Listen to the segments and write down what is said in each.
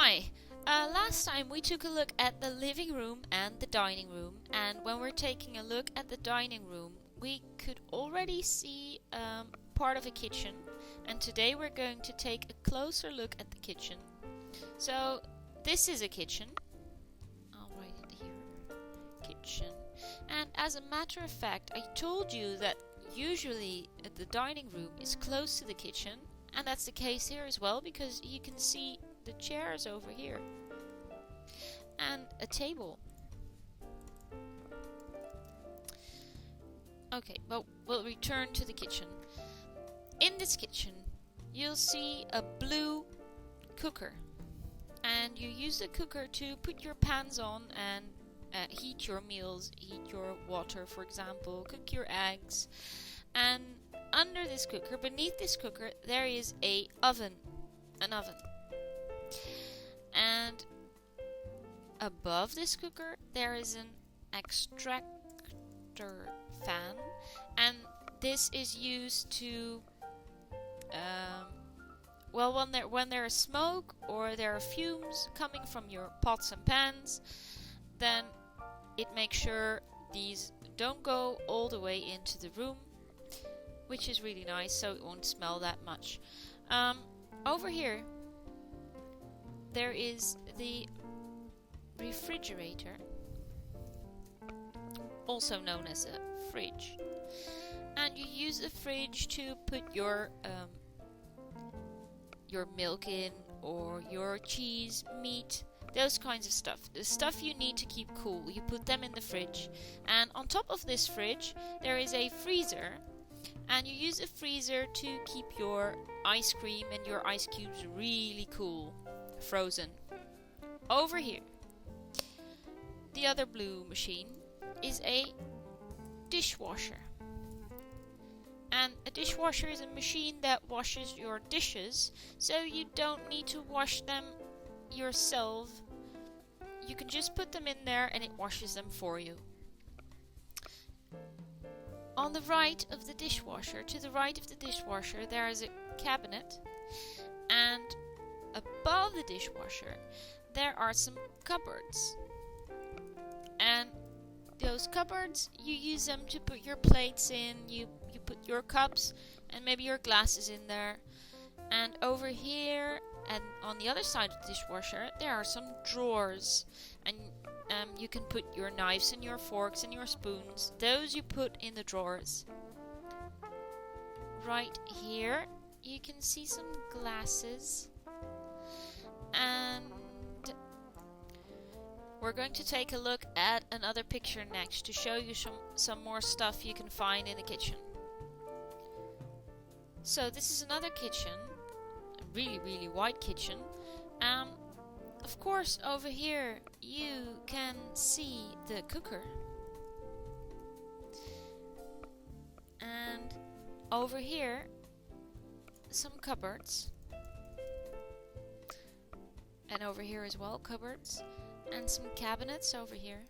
Hi! Last time we took a look at the living room and the dining room, and when we're taking a look at the dining room, we could already see part of a kitchen, and today we're going to take a closer look at the kitchen. So, this is a kitchen. I'll write it here. Kitchen. And as a matter of fact, I told you that usually the dining room is close to the kitchen, and that's the case here as well, because you can see the chairs over here and a table. Okay, but we'll return to the kitchen. In this kitchen you'll see a blue cooker, and you use the cooker to put your pans on and heat your meals, heat your water, for example, cook your eggs. And under this cooker, beneath this cooker, there is an oven. And above this cooker there is an extractor fan, and this is used to when there is smoke or there are fumes coming from your pots and pans, then it makes sure these don't go all the way into the room, which is really nice, so it won't smell that much. Over here there is the refrigerator, also known as a fridge, and you use the fridge to put your milk in, or your cheese, meat, those kinds of stuff. The stuff you need to keep cool, you put them in the fridge. And on top of this fridge there is a freezer, and you use a freezer to keep your ice cream and your ice cubes really cool, frozen. Over here, the other blue machine is a dishwasher. And a dishwasher is a machine that washes your dishes, so you don't need to wash them yourself. You can just put them in there and it washes them for you. On the right of the dishwasher, to the right of the dishwasher, there is a cabinet, and above the dishwasher there are some cupboards. And those cupboards, you use them to put your plates in, you put your cups and maybe your glasses in there. And over here and on the other side of the dishwasher there are some drawers, and you can put your knives and your forks and your spoons. Those you put in the drawers. Right here you can see some glasses, and we're going to take a look at another picture next to show you some more stuff you can find in the kitchen. So this is another kitchen, a really wide kitchen. Of course, over here you can see the cooker, and over here some cupboards, and over here as well cupboards, and some cabinets over here,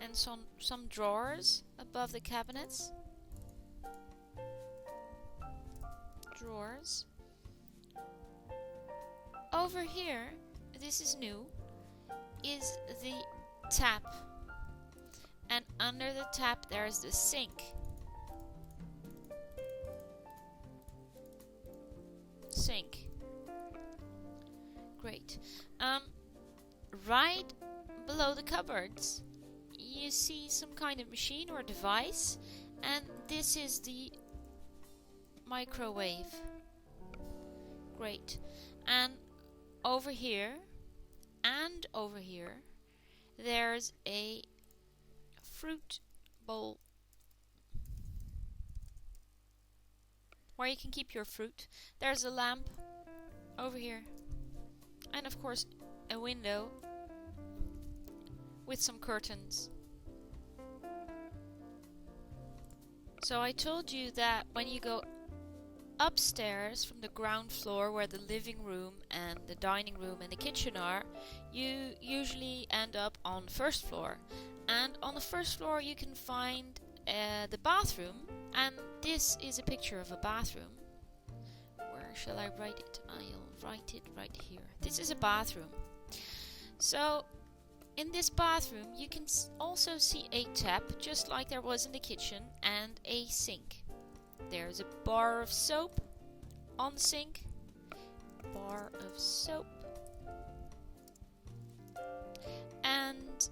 and some drawers above the cabinets. Drawers. Over here, this is new, is the tap, and under the tap there is the sink. Great. Right below the cupboards you see some kind of machine or device, and this is the microwave. Great. And over here and over here there's a fruit bowl where you can keep your fruit. There's a lamp over here, and of course a window with some curtains. So I told you that when you go upstairs from the ground floor, where the living room and the dining room and the kitchen are, you usually end up on the first floor. And on the first floor you can find the bathroom, and this is a picture of a bathroom where Where shall I write it? I'll write it right here. This is a bathroom. So in this bathroom you can also see a tap, just like there was in the kitchen, and a sink. There's a bar of soap on the sink. Bar of soap. And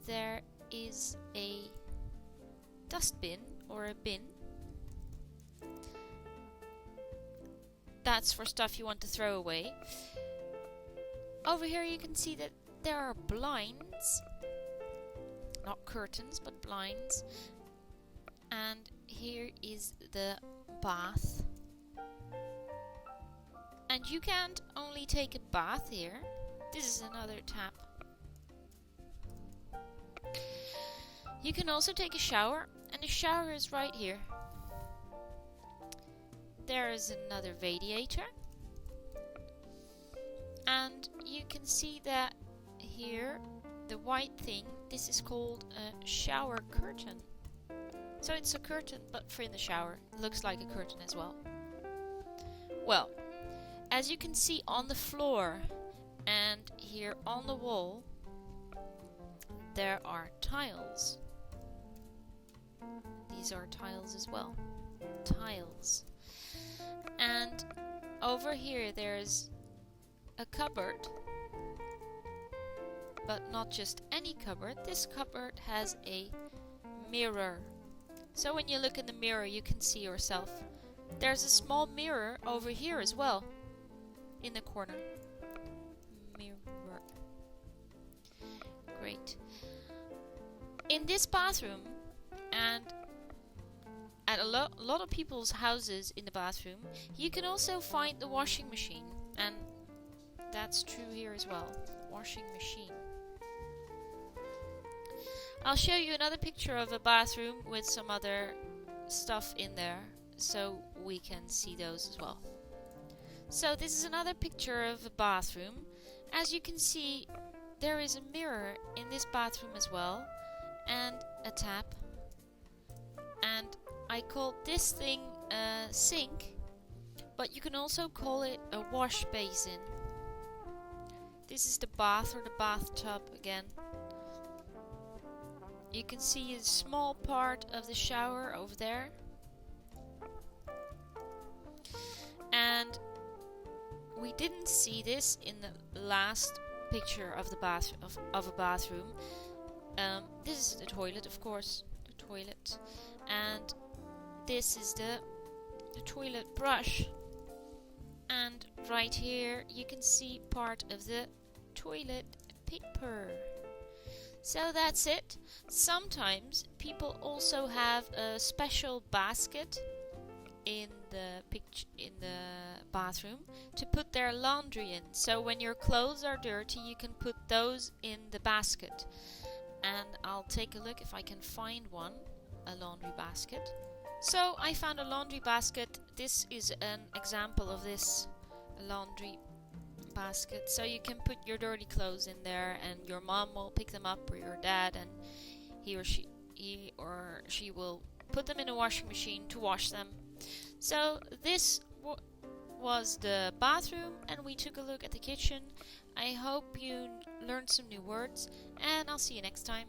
there is a dustbin or a bin. That's for stuff you want to throw away. Over here you can see that there are blinds. Not curtains, but blinds. And here is the bath. And you can't only take a bath here. This is another tap. You can also take a shower, and the shower is right here. There is another radiator. And you can see that here, the white thing, this is called a shower curtain. So it's a curtain, but for in the shower. It looks like a curtain as well. Well, as you can see on the floor and here on the wall, there are tiles. These are tiles as well. Tiles. And over here there's a cupboard. But not just any cupboard. This cupboard has a mirror. So when you look in the mirror you can see yourself. There's a small mirror over here as well. In the corner. Mirror. Great. In this bathroom, and at a lot of people's houses in the bathroom, you can also find the washing machine. And that's true here as well. Washing machine. I'll show you another picture of a bathroom with some other stuff in there, so we can see those as well. So this is another picture of a bathroom. As you can see, there is a mirror in this bathroom as well, and a tap. And I call this thing a sink, but you can also call it a wash basin. This is the bath or the bathtub again. You can see a small part of the shower over there. And we didn't see this in the last picture of the of a bathroom. This is the toilet, of course, the toilet, and this is the toilet brush. And right here you can see part of the toilet paper. So that's it. Sometimes people also have a special basket in the bathroom to put their laundry in. So when your clothes are dirty, you can put those in the basket. And I'll take a look if I can find one, a laundry basket. So I found a laundry basket. This is an example of this, a laundry basket. So you can put your dirty clothes in there, and your mom will pick them up, or your dad, and he or she will put them in a washing machine to wash them. So this was the bathroom, and we took a look at the kitchen. I hope you learned some new words, and I'll see you next time.